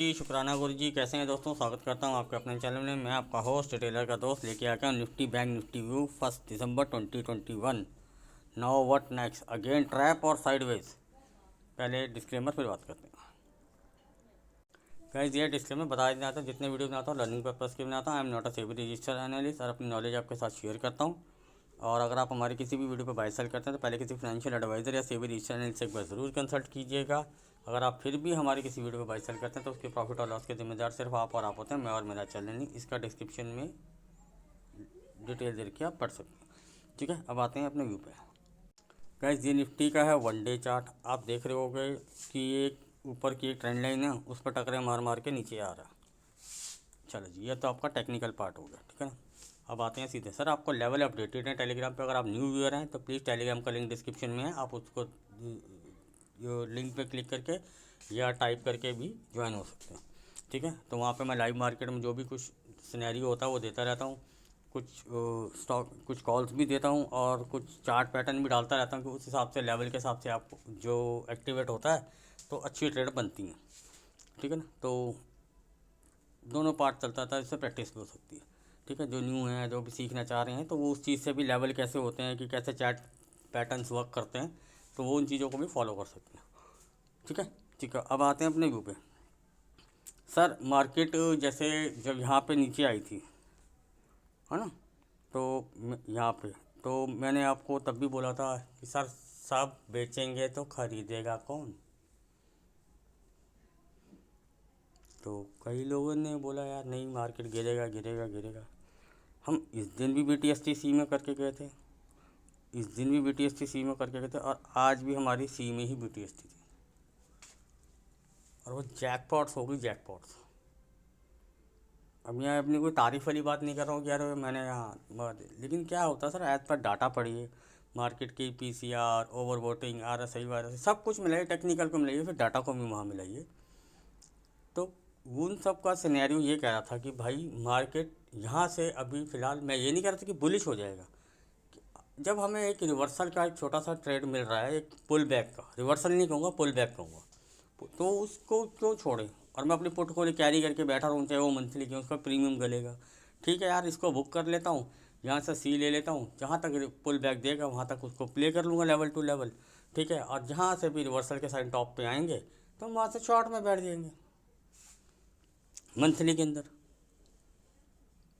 जी शुक्राना गुरु जी। कैसे हैं दोस्तों? स्वागत करता हूं आपके अपने चैनल में। मैं आपका होस्ट टेलर का दोस्त लेके आ गया Nifty bank Nifty view 1 December 2021। Now what next, again trap और साइडवेज। पहले डिस्क्लेमर फिर बात करते हैं। गाइस ये डिस्क्लेमर बता देना था, जितने वीडियो बनाता हूँ लर्निंग पर्पज़ के बनाता हूँ। I am not a SEBI registered analyst और अपनी नॉलेज आपके साथ शेयर करता हूँ। और अगर आप हमारे किसी भी वीडियो पर बाय सेल करते हैं तो पहले किसी फाइनेंशियल एडवाइजर या सेबी रजिस्टर्ड एनालिस्ट से एक बार ज़रूर कंसल्ट कीजिएगा। अगर आप फिर भी हमारे किसी वीडियो को बाय सेल करते हैं तो उसके प्रॉफिट और लॉस के जिम्मेदार सिर्फ आप और आप होते हैं, मैं और मेरा चैनल नहीं। इसका डिस्क्रिप्शन में डिटेल दे रखी आप पढ़ सकते हैं। ठीक है, अब आते हैं अपने व्यू पे। गाइस ये निफ्टी का है 1 डे चार्ट। आप देख रहे होगे कि एक ऊपर की एक ट्रेंड लाइन है, उस पर टकरे मार मार के नीचे आ रहा है। चलो जी, ये तो आपका टेक्निकल पार्ट हो गया। ठीक है ना, अब आते हैं सीधे। सर आपको लेवल अपडेटेड है टेलीग्राम पे। अगर आप न्यू व्यूअर हैं तो प्लीज़ टेलीग्राम का लिंक डिस्क्रिप्शन में है, आप उसको लिंक पे क्लिक करके या टाइप करके भी ज्वाइन हो सकते हैं। ठीक है, तो वहाँ पे मैं लाइव मार्केट में जो भी कुछ सिनेरियो होता है वो देता रहता हूँ। कुछ स्टॉक कुछ कॉल्स भी देता हूँ और कुछ चार्ट पैटर्न भी डालता रहता हूँ कि उस हिसाब से लेवल के हिसाब से आप जो एक्टिवेट होता है तो अच्छी ट्रेड बनती हैं। ठीक है ना, तो दोनों पार्ट चलता था, इससे प्रैक्टिस भी हो सकती है। ठीक है, जो न्यू है, जो भी सीखना चाह रहे हैं तो वो उस चीज़ से भी लेवल कैसे होते हैं कि कैसे चार्ट पैटर्न्स वर्क करते हैं तो वो उन चीज़ों को भी फॉलो कर सकते हैं। ठीक है, ठीक है, अब आते हैं अपने व्यू पे। सर मार्केट जैसे जब यहाँ पे नीचे आई थी, है ना, तो यहाँ पे तो मैंने आपको तब भी बोला था कि सर सब बेचेंगे तो खरीदेगा कौन। तो कई लोगों ने बोला यार नहीं मार्केट गिरेगा गिरेगा गिरेगा। हम इस दिन भी BTST सी में करके गए थे, इस दिन भी BTST सी में करके गए थे और आज भी हमारी सी में ही BTST थी और वो जैकपॉट्स हो गई, जैकपॉट्स। अब मैं अपनी कोई तारीफ वाली बात नहीं कर रहा हूँ कि यार मैंने यहाँ, लेकिन क्या होता है सर, एज पर डाटा पढ़िए, मार्केट की PCR, ओवर वोटिंग, RSI वारएसआई सब कुछ मिलाइए, टेक्निकल को मिलाइए, फिर डाटा को भी वहाँ मिलाइए। तो उन सब का सिनेरियो ये कह रहा था कि भाई मार्केट यहाँ से अभी फ़िलहाल, मैं ये नहीं कह रहा था कि बुलिश हो जाएगा। जब हमें एक रिवर्सल का एक छोटा सा ट्रेड मिल रहा है, एक पुल बैक का, रिवर्सल नहीं कहूँगा पुल बैक कहूँगा, तो उसको क्यों छोड़े और मैं अपनी पोर्टफोलियो कैरी करके बैठा रहूँ, चाहे वो मंथली की, उसका प्रीमियम गलेगा। ठीक है यार, इसको बुक कर लेता हूँ, यहाँ से सी ले लेता हूँ, जहाँ तक पुल बैक देगा वहाँ तक उसको प्ले कर लूँगा लेवल टू लेवल। ठीक है, और जहाँ से भी रिवर्सल के साइड टॉप पे आएंगे तो हम वहाँ से शॉर्ट में बैठ जाएंगे मंथली के अंदर।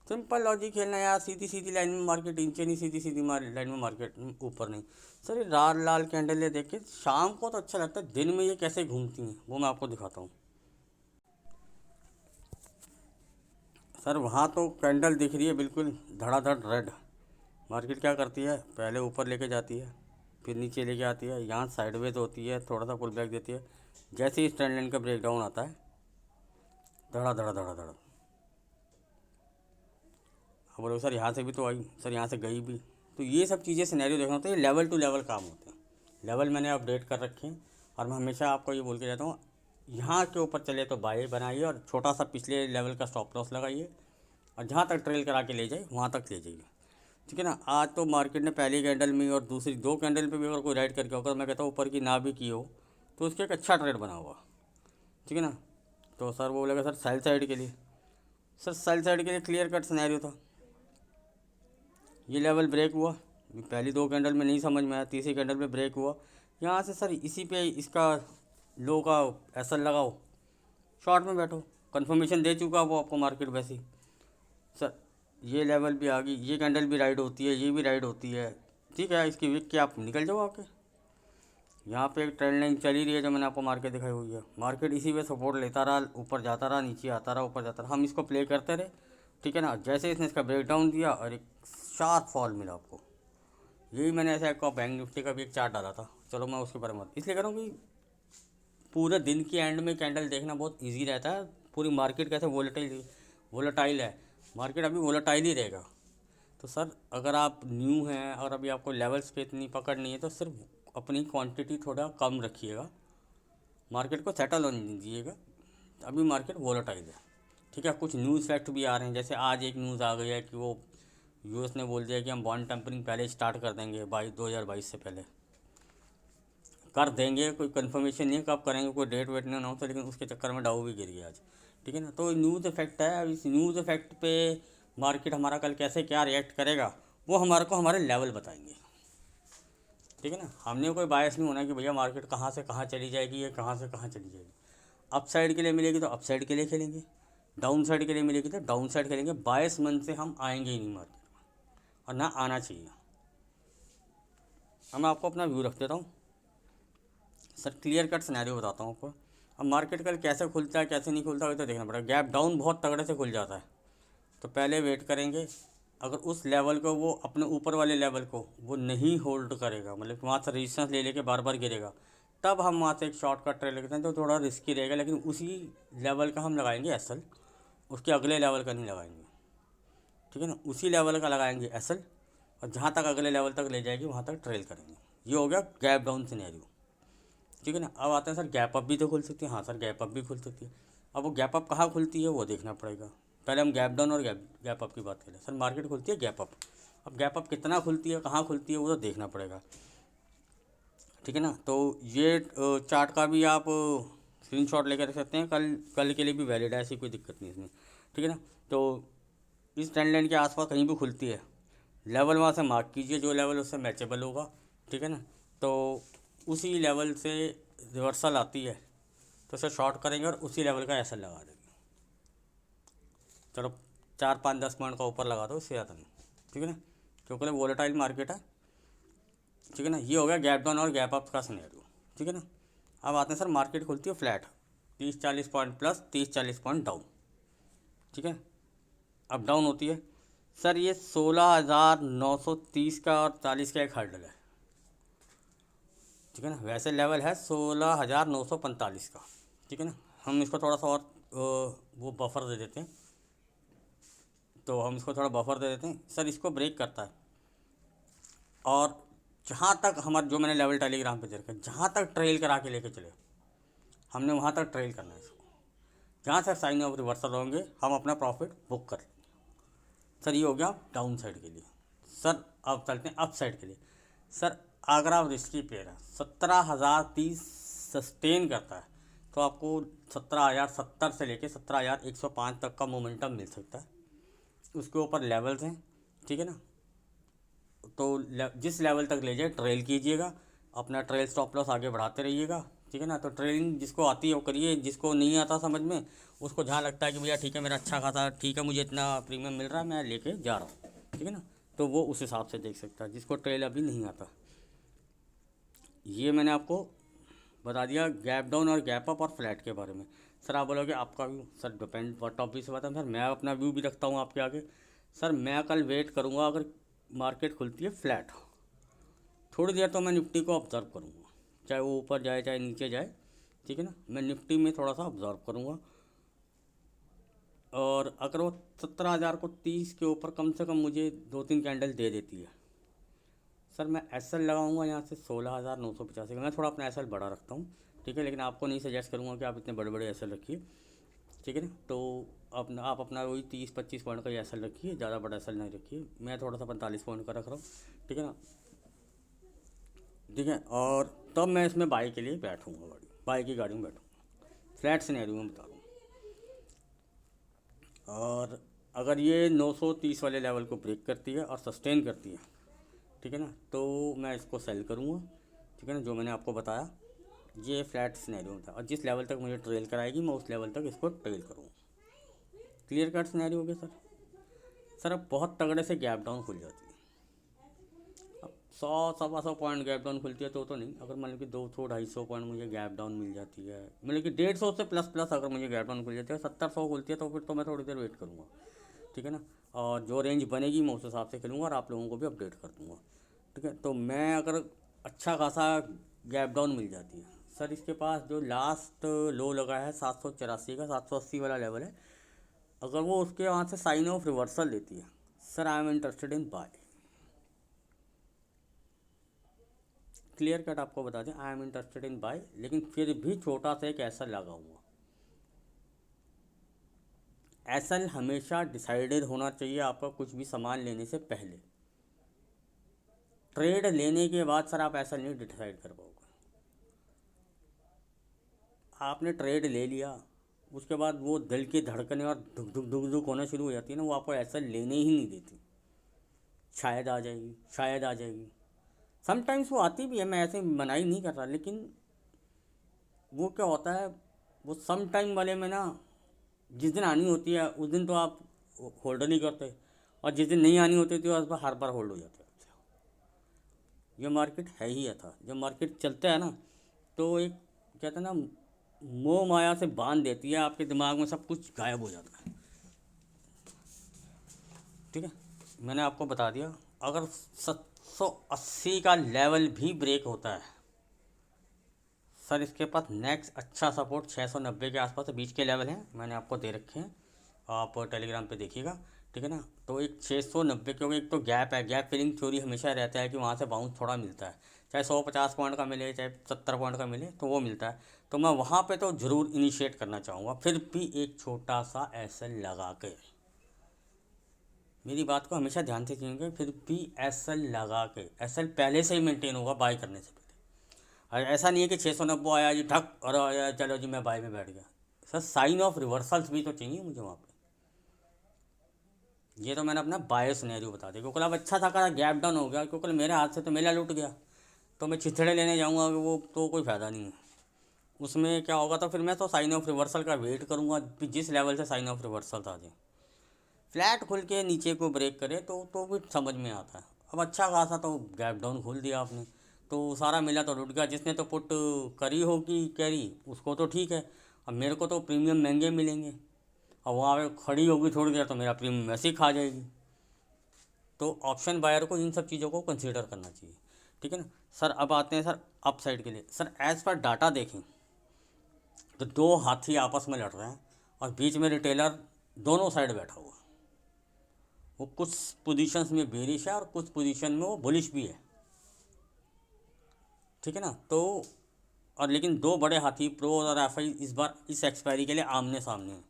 सिंपल लॉजिक खेलना यार, सीधी सीधी लाइन में मार्केट नीचे नहीं, सीधी सीधी लाइन में मार्केट ऊपर नहीं। सर ये लाल लाल कैंडल ये देख के शाम को तो अच्छा लगता है, दिन में ये कैसे घूमती हैं वो मैं आपको दिखाता हूँ। सर वहाँ तो कैंडल दिख रही है बिल्कुल धड़ाधड़ रेड। मार्केट क्या करती है, पहले ऊपर लेके जाती है, फिर नीचे लेके आती है, यहाँ साइडवेज होती है, थोड़ा सा पुल बैक देती है, जैसे ही इस ट्रेंड लाइन का ब्रेकडाउन आता है धड़ा धड़ा धड़ा धड़ा। अब बोलो सर यहाँ से भी तो आई, सर यहाँ से गई भी। तो ये सब चीज़ें सिनेरियो देखना होता है, ये लेवल टू लेवल काम होते हैं। लेवल मैंने अपडेट कर रखे हैं और मैं हमेशा आपको ये बोल के जाता हूँ, यहाँ के ऊपर चले तो बाय बनाइए और छोटा सा पिछले लेवल का स्टॉप लॉस लगाइए और जहाँ तक ट्रेल करा के ले जाए वहाँ तक ले जाइए। ठीक है ना, आज तो मार्केट ने पहली कैंडल में और दूसरी दो कैंडल पे भी अगर कोई राइड करके होगा, मैं कहता हूँ ऊपर की ना भी की हो तो उसके एक अच्छा ट्रेड बना हुआ। ठीक है ना, तो सर वो बोलेगा सर सेल साइड के लिए, सर सेल साइड के लिए क्लियर कट सिनेरियो था। ये लेवल ब्रेक हुआ, पहली दो कैंडल में नहीं समझ में आया, तीसरी कैंडल में ब्रेक हुआ, यहाँ से सर इसी पे इसका लो का एसएल लगाओ, शॉर्ट में बैठो, कंफर्मेशन दे चुका वो आपको मार्केट वैसे ही। सर ये लेवल भी आ गई, ये कैंडल भी राइड होती है, ये भी राइड होती है। ठीक है, इसकी विक के आप निकल जाओ आके। यहाँ पे एक ट्रेंड लाइन चली रही है जो मैंने आपको मार्केट दिखाई हुई है, मार्केट इसी पे सपोर्ट लेता रहा, ऊपर जाता रहा, नीचे आता रहा, ऊपर जाता रहा, हम इसको प्ले करते रहे। ठीक है ना, जैसे इसने इसका ब्रेकडाउन दिया और एक शार्प फॉल मिला आपको। यही मैंने ऐसे आपको बैंक निफ्टी का भी एक चार्ट डाला था, चलो मैं उसके बारे में इसलिए कह रहा हूँ कि पूरे दिन के एंड में कैंडल देखना बहुत इजी रहता है। पूरी मार्केट कैसे वोलेटाइल है, मार्केट अभी वोलेटाइल ही रहेगा। तो सर अगर आप न्यू हैं और अभी आपको लेवल्स पे इतनी पकड़ नहीं है तो सिर्फ अपनी क्वांटिटी थोड़ा कम रखिएगा, मार्केट को सेटल होने दीजिएगा। अभी मार्केट वोलेटाइल है। ठीक है, कुछ न्यूज़ फैक्ट भी आ रहे हैं, जैसे आज एक न्यूज़ आ गई है कि वो यूएस ने बोल दिया कि हम बॉन्ड टेम्परिंग पहले स्टार्ट कर देंगे 2022 से पहले। कर देंगे, कोई कंफर्मेशन नहीं है कब करेंगे, कोई डेट वेट नहीं अनाउंस है, लेकिन उसके चक्कर में डाउ भी गिर गया आज। ठीक है ना, तो न्यूज़ इफेक्ट है। अब इस न्यूज़ इफेक्ट पे मार्केट हमारा कल कैसे क्या रिएक्ट करेगा वो हमारे को हमारे लेवल बताएंगे। ठीक है ना, हमने कोई बायस नहीं होना कि भैया मार्केट कहाँ से कहाँ चली जाएगी या कहाँ से कहाँ चली जाएगी। अप साइड के लिए मिलेगी तो अप साइड के लिए खेलेंगे, डाउन साइड के लिए मिलेगी तो डाउन साइड खेलेंगे। बायस मन से हम आएंगे ही नहीं मार्केट में, और ना आना चाहिए। अब मैं आपको अपना व्यू रख देता हूँ सर, क्लियर कट सिनेरियो बताता हूँ आपको। अब मार्केट कल कैसे खुलता है कैसे नहीं खुलता है तो देखना पड़ेगा। गैप डाउन बहुत तगड़े से खुल जाता है तो पहले वेट करेंगे। अगर उस लेवल को वो अपने ऊपर वाले लेवल को वो नहीं होल्ड करेगा, मतलब वहाँ से रेजिस्टेंस ले लेके बार बार गिरेगा, तब हम वहाँ से एक शॉर्ट कट ट्रेड लेते हैं तो थोड़ा रिस्की रहेगा। लेकिन उसी लेवल का हम लगाएंगे एसएल, उसके अगले लेवल का नहीं लगाएंगे। ठीक है ना, उसी लेवल का लगाएंगे एसएल, और जहाँ तक अगले लेवल तक ले जाएगी वहाँ तक ट्रेल करेंगे। ये हो गया गैप डाउन सिनेरियो। ठीक है ना, अब आते हैं सर गैप अप भी तो खुल सकती है। हाँ सर, गैप अप भी खुल सकती है। अब वो गैप अप कहाँ खुलती है वो देखना पड़ेगा। पहले हम गैप डाउन और गैप अप की बात करें। सर मार्केट खुलती है गैप अप, अब गैप अप कितना खुलती है कहाँ खुलती है वो तो देखना पड़ेगा। ठीक है ना, तो ये चार्ट का भी आप स्क्रीनशॉट लेकर रख सकते हैं, कल कल के लिए भी वैलिड है, ऐसी कोई दिक्कत नहीं इसमें। ठीक है ना, तो इस ट्रेंड लाइन के आसपास कहीं भी खुलती है, लेवल वहाँ से मार्क कीजिए, जो लेवल उससे मैचेबल होगा। ठीक है ना, तो उसी लेवल से रिवर्सल आती है तो उसे शॉर्ट करेंगे और उसी लेवल का एसएल लगा देंगे। चलो 4 5 10 पॉइंट का ऊपर लगा दो, इससे ज़्यादा नहीं। ठीक है ना, क्योंकि वोलेटाइल मार्केट है। ठीक है ना, ये हो गया गैप डाउन और गैप अप का सिनेरियो। ठीक है ना, अब आते हैं सर मार्केट खुलती है flat 30 40 point plus 30 40 point down. ठीक है, अब डाउन होती है सर, ये 16,930 का और 40 का एक हर्डल है। ठीक है ना, वैसे लेवल है 16,945 का। ठीक है ना, हम इसको थोड़ा सा और वो बफर दे देते हैं, तो हम इसको थोड़ा बफर दे देते हैं सर, इसको ब्रेक करता है। और जहाँ तक हमारा जो मैंने लेवल टेलीग्राम पे दे रखा है, जहाँ तक ट्रेल करा के लेके चले हमने वहाँ तक ट्रेल करना है इसको। जहाँ से साइन ऑफ रिवर्सल होंगे हम अपना प्रॉफिट बुक कर लेंगे। सर ये हो गया डाउन साइड के लिए। सर अब चलते हैं अप साइड के लिए। सर अगर आप रिस्की प्लेयर हैं, 17,030 सस्टेन करता है तो आपको 17,070 से लेके 17,105 तक का मोमेंटम मिल सकता है। उसके ऊपर लेवल्स हैं। ठीक है ना, तो जिस लेवल तक ले जाए ट्रेल कीजिएगा, अपना ट्रेल स्टॉप लॉस आगे बढ़ाते रहिएगा। ठीक है ना, तो ट्रेडिंग जिसको आती है वो करिए, जिसको नहीं आता समझ में उसको जहाँ लगता है कि भैया ठीक है मेरा अच्छा खाता, ठीक है मुझे इतना प्रीमियम मिल रहा है मैं लेके जा रहा हूँ। ठीक है ना, तो वो उस हिसाब से देख सकता है, जिसको ट्रेल अभी नहीं आता। ये मैंने आपको बता दिया गैप डाउन और गैप अप और फ्लैट के बारे में। सर आप बोलोगे आपका view, sir depend what topic से बात है। सर मैं अपना व्यू भी रखता हूँ आपके आगे। सर मैं कल वेट करूँगा, अगर मार्केट खुलती है फ्लैट थोड़ी देर तो मैं निफ्टी को ऑब्ज़र्व करूँगा, चाहे वो ऊपर जाए चाहे नीचे जाए। ठीक है ना, मैं निफ्टी में थोड़ा सा ऑब्ज़र्व करूँगा, और अगर वो 17,000 को 30 के ऊपर कम से कम मुझे 2 3 कैंडल दे देती है, सर मैं एसएल लगाऊंगा यहाँ से 16,985 का। मैं थोड़ा अपना एसएल बड़ा रखता हूँ। ठीक है, लेकिन आपको नहीं सजेस्ट करूँगा कि आप इतने बड़े बड़े एसएल रखिए। ठीक है ना, तो आप अपना वही 30 25 पॉइंट का एसएल रखिए, ज़्यादा बड़ा एसएल नहीं रखिए। मैं थोड़ा सा 45 पॉइंट का रख रहा हूँ। ठीक है ना, ठीक है, और तब मैं इसमें बाई के लिए बैठूँगा, बाई की गाड़ी में बैठूँगा, फ्लैट सिनेरियो में बता रहा हूँ। और अगर ये 930 वाले लेवल को ब्रेक करती है और सस्टेन करती है, ठीक है ना, तो मैं इसको सेल करूँगा। ठीक है ना, जो मैंने आपको बताया ये फ्लैट सिनेरियो था, और जिस लेवल तक मुझे ट्रेल कराएगी मैं उस लेवल तक इसको ट्रेल करूँगा। क्लियर कट सिनेरियो हो गया सर। सर अब बहुत तगड़े से गैप डाउन खुल जाती है, अब 100 125 पॉइंट गैप डाउन खुलती है तो नहीं, अगर मान लो कि 200 250 पॉइंट मुझे गैप डाउन मिल जाती है, मतलब कि 150 से प्लस प्लस अगर मुझे गैप डाउन खुल जाती है, 70 100 खुलती है तो फिर तो मैं थोड़ी देर वेट करूँगा। ठीक है ना, और जो रेंज बनेगी मैं उस हिसाब से खेलूँगा और आप लोगों को भी अपडेट कर दूँगा। ठीक है, तो मैं अगर अच्छा खासा गैप डाउन मिल जाती है, सर इसके पास जो लास्ट लो लगा है 784 का, 780 वाला लेवल है, अगर वो उसके वहाँ से साइन ऑफ रिवर्सल देती है, sir I am interested in by. Clear cut आपको बता दें, I am interested in by, लेकिन फिर भी छोटा सा एक एसएल लगाऊंगा। एसएल हमेशा डिसाइडेड होना चाहिए आपका कुछ भी सामान लेने से पहले। ट्रेड लेने के बाद सर आप एसएल नहीं डिसाइड कर पाओगे। आपने ट्रेड ले लिया, उसके बाद वो दिल की धड़कनें और धुक धुक होना शुरू हो जाती है ना, वो आपको ऐसा लेने ही नहीं देती। शायद आ जाएगी, शायद आ जाएगी। समटाइम्स वो आती भी है, मैं ऐसे मनाही नहीं कर रहा, लेकिन वो क्या होता है, वो सम टाइम वाले में ना, जिस दिन आनी होती है उस दिन तो आप होल्ड नहीं करते, और जिस दिन नहीं आनी होती तो उस पर हर बार होल्ड हो जाते हैं। ये मार्केट है ही ऐसा, जब मार्केट चलता है ना, तो एक कहते हैं ना, मोह माया से बांध देती है, आपके दिमाग में सब कुछ गायब हो जाता है। ठीक है, मैंने आपको बता दिया, अगर 780 का लेवल भी ब्रेक होता है सर, इसके पास नेक्स्ट अच्छा सपोर्ट 690 के आसपास बीच के लेवल हैं, मैंने आपको दे रखे हैं, आप टेलीग्राम पे देखिएगा। ठीक है ना, तो एक 690, क्योंकि एक तो गैप है, गैप फिलिंग थ्योरी हमेशा रहता है कि वहाँ से बाउंस थोड़ा मिलता है, चाहे 150 पॉइंट का मिले चाहे 70 पॉइंट का मिले, तो वो मिलता है। तो मैं वहाँ पे तो ज़रूर इनिशिएट करना चाहूँगा, फिर भी एक छोटा सा एसएल लगा के, मेरी बात को हमेशा ध्यान से सुनिएगा, फिर भी एसएल लगा के, एसएल पहले से ही मेंटेन होगा बाई करने से पहले। और ऐसा नहीं है कि 690 आया जी ठक और आया चलो जी मैं बाई में बैठ गया। सर साइन ऑफ रिवर्सल्स भी तो चाहिए मुझे वहाँ पे। ये तो मैंने अपना बायो सिनेरियो बता दिया, क्योंकि अब अच्छा था का गैप डाउन हो गया, क्योंकि मेरे हाथ से तो मेला लूट गया, तो मैं छिथड़े लेने जाऊँगा, वो तो कोई फ़ायदा नहीं है उसमें। क्या होगा, तो फिर मैं तो साइन ऑफ रिवर्सल का वेट करूँगा, जिस लेवल से साइन ऑफ रिवर्सल आ जाए, फ्लैट खुल के नीचे को ब्रेक करे तो भी समझ में आता है। अब अच्छा खासा तो गैप डाउन खोल दिया आपने, तो सारा मिला तो लुट गया। जिसने तो पुट करी होगी कैरी उसको तो ठीक है, अब मेरे को तो प्रीमियम महंगे मिलेंगे, और वहाँ पे खड़ी होगी थोड़ी देर तो मेरा प्रीमियम वैसे ही खा जाएगी। तो ऑप्शन बायर को इन सब चीज़ों को कंसीडर करना चाहिए। ठीक है ना सर, अब आते हैं सर अप साइड के लिए। सर एज़ पर डाटा देखें तो दो हाथी आपस में लड़ रहे हैं, और बीच में रिटेलर दोनों साइड बैठा हुआ, वो कुछ पोजीशंस में बेरिश है और कुछ पोजीशन में वो बुलिश भी है। ठीक है ना, तो और लेकिन दो बड़े हाथी प्रो और एफआई इस बार इस एक्सपायरी के लिए आमने सामने हैं।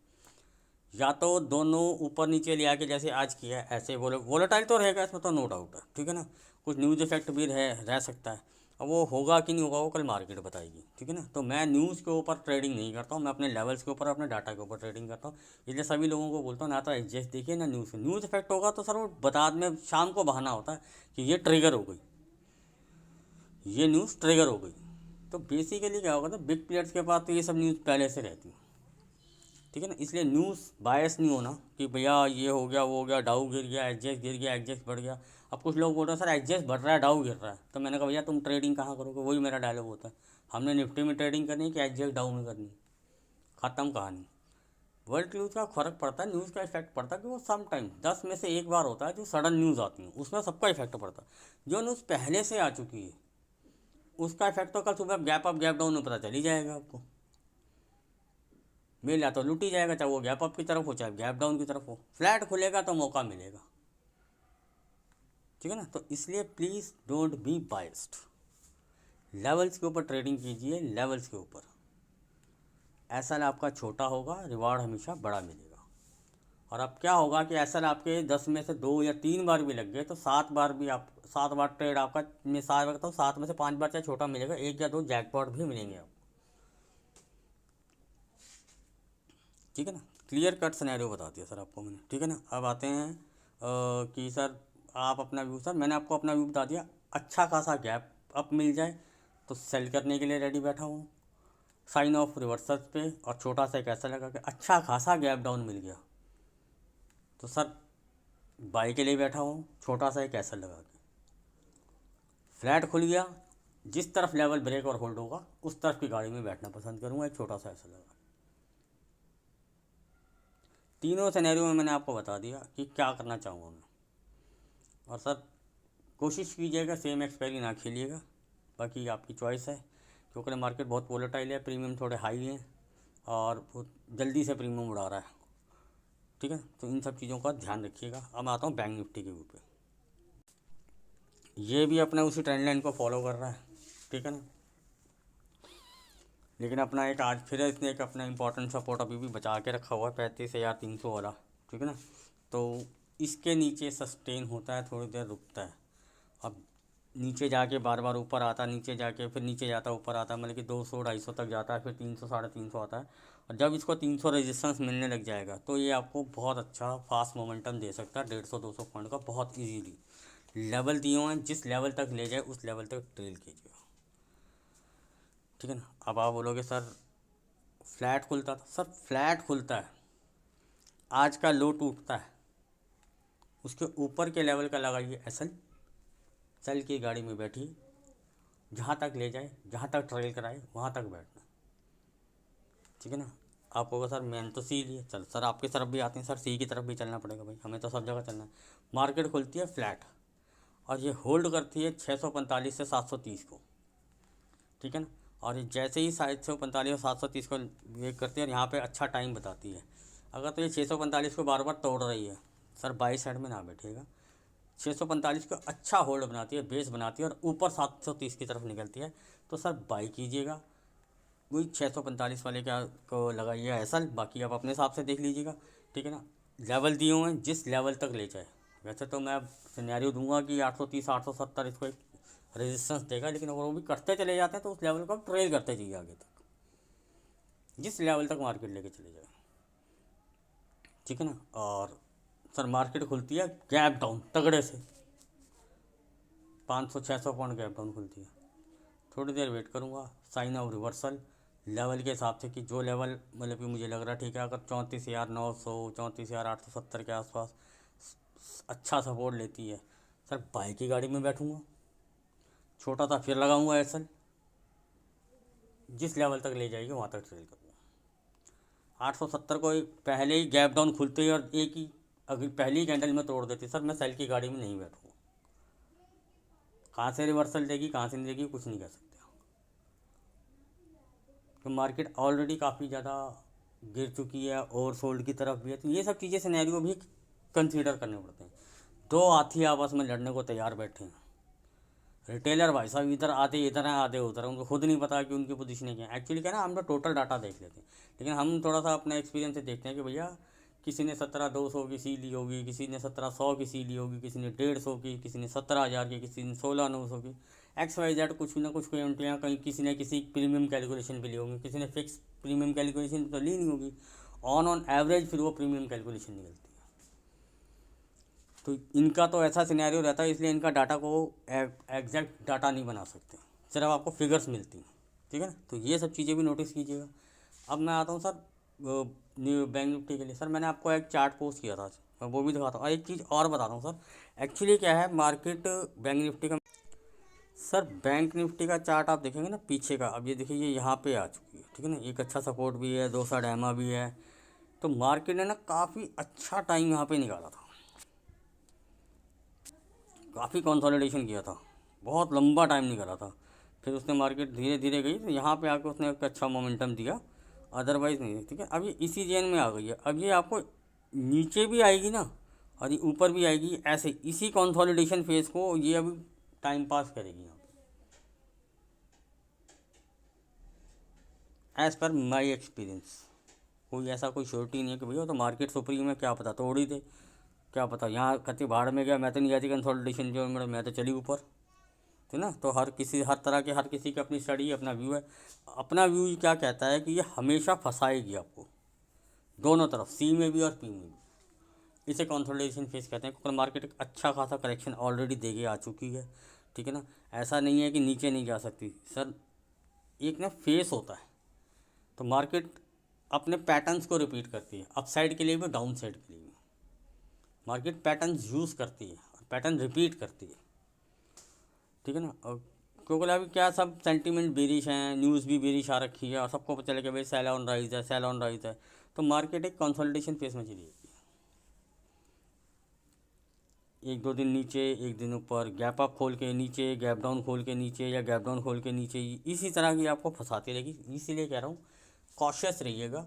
या तो दोनों ऊपर नीचे ले आके जैसे आज किया है ऐसे वोलेटाइल तो रहेगा इसमें, तो नो डाउट है। ठीक है ना, कुछ न्यूज़ इफेक्ट भी रह सकता है। अब वो होगा कि नहीं होगा वो कल मार्केट बताएगी। ठीक है ना, तो मैं न्यूज़ के ऊपर ट्रेडिंग नहीं करता हूँ, मैं अपने लेवल्स के ऊपर अपने डाटा के ऊपर ट्रेडिंग करता हूँ। इसलिए सभी लोगों को बोलता हूँ, ना तो एडजस्ट देखिए ना न्यूज़ इफेक्ट होगा तो सर वो बता में शाम को बहाना होता है कि ये ट्रिगर हो गई, ये न्यूज़ ट्रिगर हो गई। तो बेसिकली क्या होगा, तो बिग प्लेयर्स के पास तो ये सब न्यूज़ पहले से रहती है। ठीक है ना, इसलिए न्यूज़ बायस नहीं होना कि भैया ये हो गया वो हो गया, डाउ गिर गया, एडजस्ट गिर गया, एडजस्ट बढ़ गया। अब कुछ लोग बोल रहे हैं सर एडजस्ट बढ़ रहा है डाउ गिर रहा है, तो मैंने कहा भैया तुम ट्रेडिंग कहाँ करोगे, वही मेरा डायलॉग होता है, हमने निफ्टी में ट्रेडिंग करनी है कि एडजस्ट डाउन में करनी है, ख़त्म कहानी। वर्ल्ड न्यूज़ का फ़र्क पड़ता है, न्यूज़ का इफेक्ट पड़ता है कि वो सम टाइम 10 में से एक बार होता है जो सडन न्यूज़ आती है, उसमें सबका इफेक्ट पड़ता है। जो न्यूज़ पहले से आ चुकी है उसका इफेक्ट तो कल सुबह गैप अप गैप डाउन में पता चल ही जाएगा आपको। मिल या तो लूट ही जाएगा, चाहे वो गैप अप की तरफ हो चाहे गैप डाउन की तरफ हो, फ्लैट खुलेगा तो मौका मिलेगा। ठीक है ना, तो इसलिए please don't be biased, levels के ऊपर ट्रेडिंग कीजिए, लेवल्स के ऊपर। एसएल आपका छोटा होगा, रिवार्ड हमेशा बड़ा मिलेगा। और अब क्या होगा कि एसएल आपके 10 में से 2 या 3 बार भी लग गए तो 7 बार भी आप 7 बार ट्रेड आपका, मैं 7 बार तो 7 में से 5 बार चाहे छोटा मिलेगा, 1 या 2 जैकपॉट भी मिलेंगे आपको। ठीक है ना, क्लियर कट सिनेरियो बता दिया सर आपको मैंने। ठीक है ना, अब आते हैं कि सर आप अपना व्यू, सर मैंने आपको अपना व्यू बता दिया। अच्छा खासा गैप अप मिल जाए तो सेल करने के लिए रेडी बैठा हूँ, साइन ऑफ रिवर्सल्स पे, और छोटा सा एक ऐसा लगा कि अच्छा खासा गैप डाउन मिल गया तो सर बाई के लिए बैठा हूँ, छोटा सा एक ऐसा लगा के। फ्लैट खुल गया, जिस तरफ लेवल ब्रेक और होल्ड होगा उस तरफ की गाड़ी में बैठना पसंद करूँगा, एक छोटा सा ऐसा लगा। तीनों सिनेरियो में मैंने आपको बता दिया कि क्या करना चाहूँगा मैं। और सर कोशिश कीजिएगा सेम एक्सपायरी ना खेलिएगा, बाकी आपकी चॉइस है, क्योंकि मार्केट बहुत वोलेटाइल है, प्रीमियम थोड़े हाई हैं और बहुत जल्दी से प्रीमियम उड़ा रहा है। ठीक है, तो इन सब चीज़ों का ध्यान रखिएगा। अब आता हूँ बैंक निफ्टी के ऊपर। ये भी अपना उसी ट्रेंड लाइन को फॉलो कर रहा है। ठीक है ना, लेकिन अपना एक आज फिर इसने एक अपना इंपॉर्टेंट सपोर्ट अभी भी बचा के रखा हुआ है, 35,300 वाला। ठीक है ना, तो इसके नीचे सस्टेन होता है, थोड़ी देर रुकता है। अब नीचे जाके बार बार ऊपर आता, नीचे जाके फिर नीचे जाता, ऊपर आता, मतलब कि 200-250 तक जाता है, फिर 300 350 आता है। और जब इसको 300 रेजिस्टेंस मिलने लग जाएगा तो ये आपको बहुत अच्छा फास्ट मोमेंटम दे सकता है 150-200 पॉइंट का बहुत इजीली। लेवल दिए हुए हैं, जिस लेवल तक ले जाए उस लेवल तक ट्रेल कीजिएगा, ठीक है ना। अब आप बोलोगे सर फ्लैट खुलता था, सर फ्लैट खुलता है, आज का लो टूटता है, उसके ऊपर के लेवल का लगाइए एसल, चल के गाड़ी में बैठिए, जहाँ तक ले जाए, जहाँ तक ट्रेल कराए वहाँ तक बैठना, ठीक है ना। आप होगा सर मैंने तो सी लिया, चल सर आपकी तरफ भी आते हैं, सर सी की तरफ भी चलना पड़ेगा भाई, हमें तो सब जगह चलना है। मार्केट खुलती है फ्लैट और ये होल्ड करती है 645 से 730 को, ठीक है ना। और ये जैसे ही 645 और 730 को ये करती है और यहाँ पे अच्छा टाइम बताती है, अगर तो ये 645 को बार बार तोड़ रही है, सर बाई साइड में ना बैठिएगा। 645 को अच्छा होल्ड बनाती है, बेस बनाती है और ऊपर 730 की तरफ निकलती है, तो सर बाई कीजिएगा। वही 645 वाले क्या को लगाइए ऐसा, बाकी आप अपने हिसाब से देख लीजिएगा, ठीक है ना। लेवल दिए हुए हैं, जिस लेवल तक ले जाए। वैसे तो मैं सिनेरियो दूंगा कि 830 870 इसको एक रेजिस्टेंस देगा, लेकिन अगर वो भी करते चले जाते हैं तो उस लेवल को आप ट्रेल करते जाइए आगे तक, जिस लेवल तक मार्केट लेके चले जाए, ठीक है ना। और सर मार्केट खुलती है गैप डाउन तगड़े से, 500-600 पॉइंट गैप डाउन खुलती है, थोड़ी देर वेट करूँगा, साइन ऑफ रिवर्सल लेवल के हिसाब से कि जो लेवल मतलब कि मुझे लग रहा है ठीक है, अगर 34,900 34,870 के आसपास अच्छा सपोर्ट लेती है, सर बाइक की गाड़ी में बैठूँगा, छोटा सा फिर लगाऊंगा एसल, जिस लेवल तक ले जाएगी वहाँ तक ट्रेल करूँगा। 870 को पहले ही गैप डाउन खुलते ही और एक ही अगर पहली कैंडल में तोड़ देती, सर मैं सेल की गाड़ी में नहीं बैठूँगा। कहाँ से रिवर्सल देगी, कहाँ से नहीं देगी, कुछ नहीं कह सकते, तो मार्केट ऑलरेडी काफ़ी ज़्यादा गिर चुकी है, ओवर सोल्ड की तरफ भी है, तो ये सब चीज़ें सिनेरियो भी कंसीडर करने पड़ते हैं। दो हाथी आपस में लड़ने को तैयार बैठे हैं, रिटेलर भाई साहब इधर हैं आधे उधर, उनको खुद नहीं पता कि उनकी पोजीशनें क्या है। एक्चुअली क्या है ना, हम तो टोटल डाटा देख लेते हैं, लेकिन हम थोड़ा सा अपने एक्सपीरियंस से देखते हैं कि भैया किसी ने 17,200 की सी ली होगी, किसी ने 1700 की सी ली होगी, किसी ने 150 की, किसी ने 17,000 की, किसी ने 16,900 की, XYZ कुछ ना कुछ एंट्रियाँ कहीं किसी ने किसी प्रीमियम कैलकुलेशन पे ली होगी, किसी ने फिक्स प्रीमियम कैलकुलेशन तो ली नहीं होगी, ऑन एवरेज फिर वो प्रीमियम कैलकुलेशन निकलती है। तो इनका तो ऐसा सिनेरियो रहता है, इसलिए इनका डाटा को एग्जैक्ट डाटा नहीं बना सकते, सिर्फ आपको फिगर्स मिलती हैं, ठीक है ना। तो ये सब चीज़ें भी नोटिस कीजिएगा। अब मैं आता हूँ सर न्यू बैंक निफ्टी के लिए। सर मैंने आपको एक चार्ट पोस्ट किया था, मैं वो भी दिखाता हूँ और एक चीज़ और बताता हूँ सर। एक्चुअली क्या है मार्केट बैंक निफ्टी का, सर बैंक निफ्टी का चार्ट आप देखेंगे ना पीछे का, अब ये देखिए ये यहाँ पे आ चुकी है, ठीक है ना, एक अच्छा सपोर्ट भी है, 200 डैमा भी है, तो मार्केट ने ना काफ़ी अच्छा टाइम यहाँ पे निकाला था, काफ़ी कंसोलिडेशन किया था, बहुत लंबा टाइम निकाला था, फिर उसने मार्केट धीरे धीरे गई, तो यहाँ पे आके उसने एक अच्छा मोमेंटम दिया, अदरवाइज़ नहीं, ठीक है। अब ये इसी रेंज में आ गई है, अब ये आपको नीचे भी आएगी ना और ये ऊपर भी आएगी, ऐसे इसी कंसोलिडेशन फेज को ये अभी टाइम पास करेगी यहाँ पे, एज़ पर माई एक्सपीरियंस। कोई ऐसा कोई श्योरिटी नहीं है कि भैया तो मार्केट सुप्रीम में क्या पता तोड़ ही दे, क्या पता यहाँ कति भाड़ में गया, मैं तो नहीं जाती कंसोलिडेशन जो मेरा, मैं तो चली ऊपर, तो ना। तो हर किसी हर तरह के हर किसी की अपनी स्टडी अपना व्यू है, अपना व्यू क्या कहता है कि ये हमेशा फंसाएगी आपको दोनों तरफ, सी में भी और पी में भी, इसे कंसोलिडेशन फेस कहते हैं, क्योंकि मार्केट एक अच्छा खासा करेक्शन ऑलरेडी दे के आ चुकी है, ठीक है ना। ऐसा नहीं है कि नीचे नहीं जा सकती सर, एक ना फेस होता है, तो मार्केट अपने पैटर्न्स को रिपीट करती है, अप साइड के लिए भी डाउन साइड के लिए भी मार्केट पैटर्न्स यूज़ करती है और पैटर्न रिपीट करती है, ठीक है ना। और क्योंकि अभी क्या सब सेंटीमेंट बेरिश हैं, न्यूज़ भी बेरिश आ रखी है और सबको पता चले कि भाई सेल ऑन राइज है, सेल ऑन राइज है, तो मार्केट एक कंसोलिडेशन फेस में चली जाएगी, एक दो दिन नीचे, एक दिन ऊपर, गैप अप खोल के नीचे, गैप डाउन खोल के नीचे, या गैप डाउन खोल के नीचे, इसी तरह की आपको फंसाती रहेगी। इसीलिए कह रहा हूँ कॉशियस रहिएगा।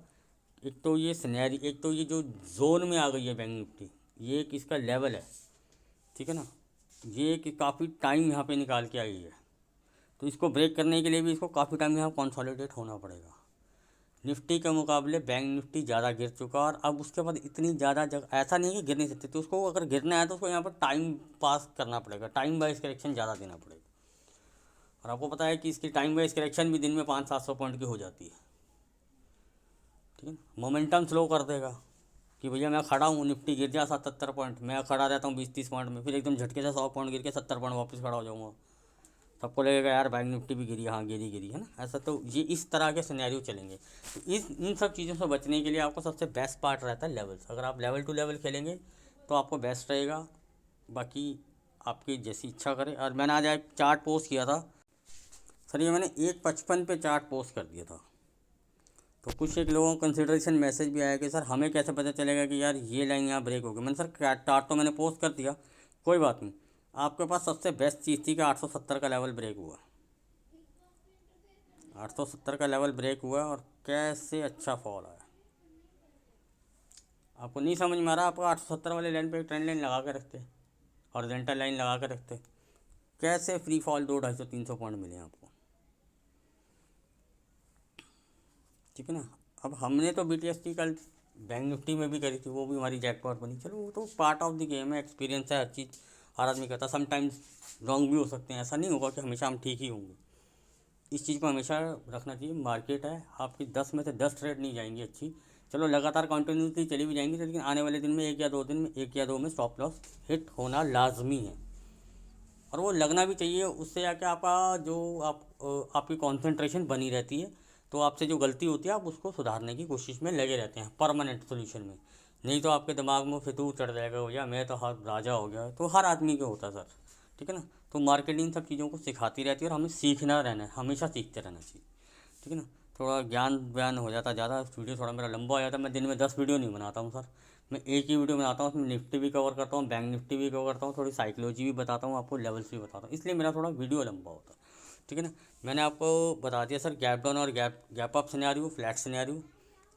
एक तो ये सिनेरी, एक तो ये जो जोन में आ गई है बैंक निफ्टी, ये एक इसका लेवल है, ठीक है ना, ये कि काफ़ी टाइम यहाँ पे निकाल के आई है, तो इसको ब्रेक करने के लिए भी इसको काफ़ी टाइम यहाँ कंसोलिडेट होना पड़ेगा। निफ्टी के मुकाबले बैंक निफ्टी ज़्यादा गिर चुका, और अब उसके बाद इतनी ज़्यादा जगह ऐसा नहीं है कि गिर नहीं सकते, तो उसको अगर गिरना है तो उसको यहाँ पर टाइम पास करना पड़ेगा, टाइम वाइज करेक्शन ज़्यादा देना पड़ेगा। और आपको पता है कि इसकी टाइम वाइज करेक्शन भी दिन में 500-700 पॉइंट की हो जाती है, ठीक है ना। मोमेंटम स्लो कर देगा कि भैया मैं खड़ा हूँ, निफ्टी गिर जा 77 पॉइंट, मैं खड़ा रहता हूँ 20-30 पॉइंट में, फिर एकदम झटके से 100 पॉइंट गिर के 70 पॉइंट वापस खड़ा हो जाऊँगा, सबको लगेगा यार बैंक निफ्टी भी गिरी, हाँ गिरी गिरी है ना, ऐसा। तो ये इस तरह के सिनेरियो चलेंगे। तो इस इन सब चीज़ों से बचने के लिए आपको सबसे बेस्ट पार्ट रहता है लेवल्स। अगर आप लेवल टू लेवल खेलेंगे तो आपको बेस्ट रहेगा, बाकी आपकी जैसी इच्छा करे। और मैंने आज एक चार्ट पोस्ट किया था सर, ये मैंने 1:55 पे चार्ट पोस्ट कर दिया था, तो कुछ एक लोगों को कंसिडरेशन मैसेज भी आया कि सर हमें कैसे पता चलेगा कि यार ये लाइन यहाँ ब्रेक हो गई। मैंने सर चार्ट तो मैंने पोस्ट कर दिया, कोई बात नहीं, आपके पास सबसे बेस्ट चीज़ थी कि 870 का लेवल ब्रेक हुआ, 870 का लेवल ब्रेक हुआ और कैसे अच्छा फॉल आया। आपको नहीं समझ में आ रहा, आपको 870 वाले लाइन पे एक ट्रेंड लाइन लगा के रखते, हॉरिजॉन्टल लाइन लगा के रखते, कैसे फ्री फॉल 200-250-300 पॉइंट मिले आपको, ठीक है ना। अब हमने तो BTST कल बैंक निफ्टी में भी करी थी, वो भी हमारी जैकपॉट बनी। चलो वो तो पार्ट ऑफ द गेम है, एक्सपीरियंस है, हर चीज़ हर आदमी करता, समटाइम्स रॉन्ग भी हो सकते हैं, ऐसा नहीं होगा कि हमेशा हम ठीक ही होंगे। इस चीज़ को हमेशा रखना चाहिए, मार्केट है, आपकी 10 में से 10 ट्रेड नहीं जाएंगी अच्छी, चलो लगातार कंटिन्यूसली चली भी जाएंगी, लेकिन आने वाले दिन में एक या दो में स्टॉप लॉस हिट होना लाजमी है, और वो लगना भी चाहिए। उससे आके आपका जो आपकी कंसंट्रेशन बनी रहती है, तो आपसे जो गलती होती है आप उसको सुधारने की कोशिश में लगे रहते हैं परमानेंट सोल्यूशन में। नहीं तो आपके दिमाग में फितूर चढ़ जाएगा, भैया मैं तो हर राजा हो गया, तो हर आदमी के होता है सर, ठीक है ना। तो मार्केटिंग सब चीज़ों को सिखाती रहती है, और हमें सीखना रहना है, हमेशा सीखते रहना चाहिए, ठीक है ना। थोड़ा ज्ञान बयान हो जाता ज़्यादा, वीडियो थोड़ा मेरा लंबा हो जाता है, मैं दिन में 10 वीडियो नहीं बनाता हूँ सर, मैं एक ही वीडियो बनाता हूँ, उसमें निफ्टी भी कवर करता हूँ, बैंक निफ्टी भी कवर करता हूँ, थोड़ी साइकोलॉजी भी बताता हूँ, आपको लेवल्स भी बताता हूँ, इसलिए मेरा थोड़ा वीडियो लंबा होता है, ठीक है ना। मैंने आपको बता दिया सर, गैप डाउन और gap up scenario, flat scenario,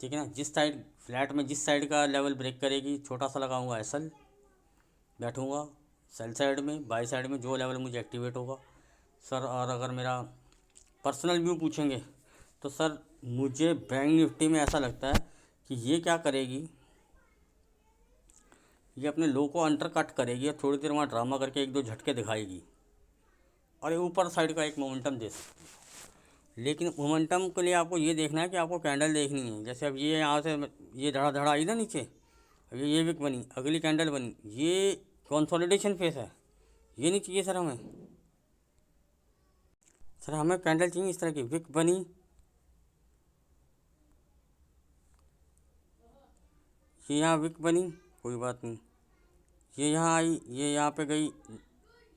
ठीक है ना। जिस साइड फ्लैट में जिस साइड का लेवल ब्रेक करेगी, छोटा सा लगाऊंगा एसएल, बैठूंगा सेल साइड में, बाई साइड में जो लेवल मुझे एक्टिवेट होगा सर। और अगर मेरा पर्सनल व्यू पूछेंगे तो सर मुझे बैंक निफ्टी में ऐसा लगता है कि ये क्या करेगी, ये अपने लो को अंडर कट करेगी और थोड़ी देर वहाँ ड्रामा करके एक दो झटके दिखाएगी, और ये ऊपर साइड का एक मोमेंटम दे सकती है। लेकिन मोमेंटम के लिए आपको ये देखना है कि आपको कैंडल देखनी है, जैसे अब ये यहाँ से ये धड़ा धड़ा आई ना नीचे, अब ये विक बनी, अगली कैंडल बनी, ये कंसोलिडेशन फेस है, ये नहीं चाहिए सर हमें। सर हमें कैंडल चाहिए इस तरह की, विक बनी, ये यहाँ विक बनी, कोई बात नहीं, ये यहाँ आई, ये यहाँ पे गई,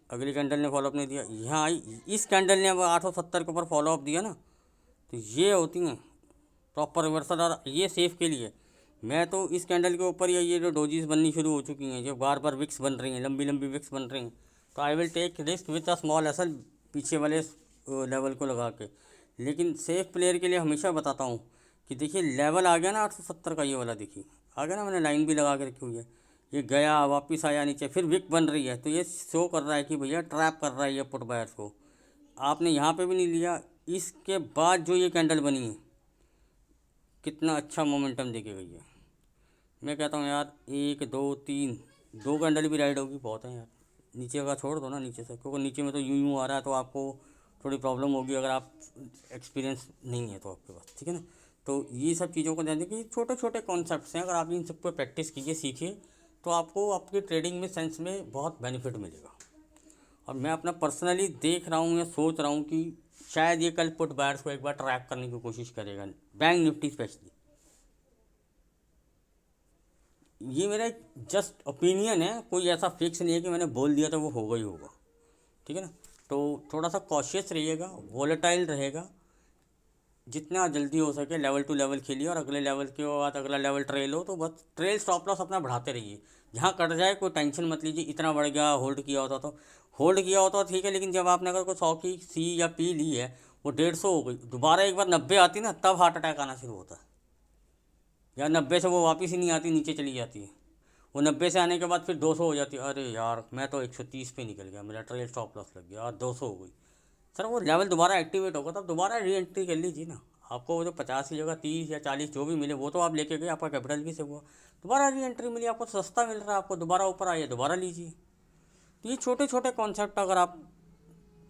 अगली कैंडल ने फॉलोअप नहीं दिया, यहाँ आई, इस कैंडल ने अब 870 के ऊपर फॉलोअप दिया ना, तो ये होती हैं प्रॉपर रिवर्सल। और ये सेफ के लिए मैं तो इस कैंडल के ऊपर, या ये जो डोजीज बननी शुरू हो चुकी हैं, जो बार बार विक्स बन रही हैं, लंबी लंबी विक्स बन रही हैं, तो I will take risk with a small एसल पीछे वाले लेवल को लगा के। लेकिन सेफ प्लेयर के लिए हमेशा बताता हूँ कि देखिए लेवल आ गया ना 870 का, ये वाला देखिए आ गया ना, मैंने लाइन भी लगा के रखी हुई है, ये गया वापस आया नीचे, फिर विक बन रही है, तो ये शो कर रहा है कि भैया ट्रैप कर रहा है ये पुट बायर्स को। आपने यहाँ पे भी नहीं लिया, इसके बाद जो ये कैंडल बनी है कितना अच्छा मोमेंटम देके गई है। मैं कहता हूँ यार 1 2 3 2 कैंडल भी राइड होगी बहुत है यार, नीचे का छोड़ दो ना नीचे से, क्योंकि नीचे में तो यूं यूं आ रहा है, तो आपको थोड़ी प्रॉब्लम होगी अगर आप एक्सपीरियंस नहीं है तो आपके पास, ठीक है ना। तो ये सब चीज़ों को ध्यान दें कि छोटे छोटे कॉन्सेप्ट्स हैं, अगर आप इन सब पर प्रैक्टिस कीजिए, सीखिए, तो आपको आपकी ट्रेडिंग में सेंस में बहुत बेनिफिट मिलेगा। और मैं अपना पर्सनली देख रहा हूँ या सोच रहा हूँ कि शायद ये कल पुट बायर्स को एक बार ट्रैक करने की कोशिश करेगा, बैंक निफ्टी स्पेशली। ये मेरा एक जस्ट ओपिनियन है, कोई ऐसा फिक्स नहीं है कि मैंने बोल दिया तो वो होगा ही होगा, ठीक है ना। तो थोड़ा सा कॉशियस रहिएगा, वोलेटाइल रहेगा, जितना जल्दी हो सके लेवल टू लेवल खेलिए, और अगले लेवल के बाद अगला लेवल ट्रेल हो तो बस ट्रेल स्टॉप लॉस अपना बढ़ाते रहिए, जहाँ कट जाए कोई टेंशन मत लीजिए, इतना बढ़ गया होल्ड किया होता तो होल्ड किया होता ठीक है, लेकिन जब आपने अगर कोई 100 की सी या पी ली है, वो 150 हो गई, दोबारा एक बार 90 आती ना, तब हार्ट अटैक आना शुरू होता है, या 90 से वो वापस ही नहीं आती, नीचे चली जाती है, वो 90 से आने के बाद फिर 200 हो जाती है, अरे यार मैं तो 130 पे निकल गया, मेरा ट्रेल स्टॉप लॉस लग गया और 200 हो गई। सर वो लेवल दोबारा एक्टिवेट होगा, तब दोबारा री एंट्री कर लीजिए ना, आपको वो जो 50 की जगह 30 या 40 जो भी मिले वो तो आप लेके गए, आपका कैपिटल भी सेव हुआ, दोबारा री एंट्री मिली, आपको सस्ता मिल रहा है, आपको दोबारा ऊपर आइए दोबारा लीजिए। तो ये छोटे छोटे कॉन्सेप्ट अगर आप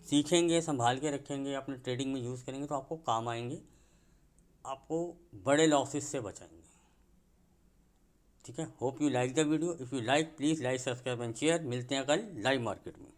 सीखेंगे, संभाल के रखेंगे, अपने ट्रेडिंग में यूज़ करेंगे तो आपको काम आएंगे, आपको बड़े लॉसेस से बचाएंगे। ठीक है, hope you like the video. If you like please like subscribe and share. मिलते हैं कल लाइव मार्केट में।